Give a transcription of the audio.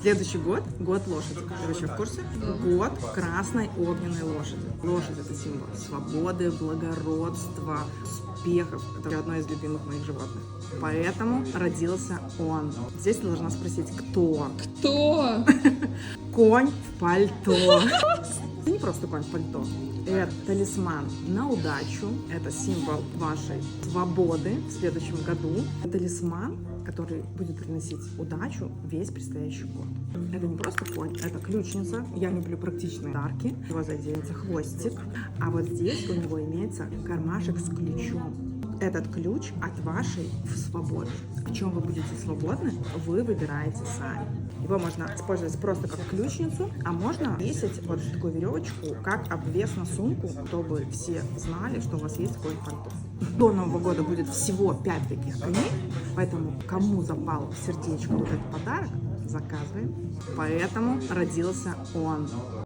Следующий год – год лошади. Ты вообще в курсе? Год красной огненной лошади. Лошадь – это символ свободы, благородства, успехов. Это одно из любимых моих животных. Поэтому родился он. Здесь ты должна спросить, кто? Кто? Конь в пальто. Это не просто конь в пальто. Это талисман на удачу. Это символ вашей свободы в следующем году. Талисман, который будет приносить удачу весь предстоящий год. Это не просто конь, это ключница. Я люблю практичные подарки. Его заденется хвостик. А вот здесь у него имеется кармашек с ключом. Этот ключ от вашей свободы. В чем вы будете свободны, вы выбираете сами. Его можно использовать просто как ключницу, а можно весить вот такую веревочку, как обвес на сумку, чтобы все знали, что у вас есть конь в пальто. До Нового года будет всего 5 таких коней, поэтому кому запал в сердечко вот этот подарок, заказываем. Поэтому родился он.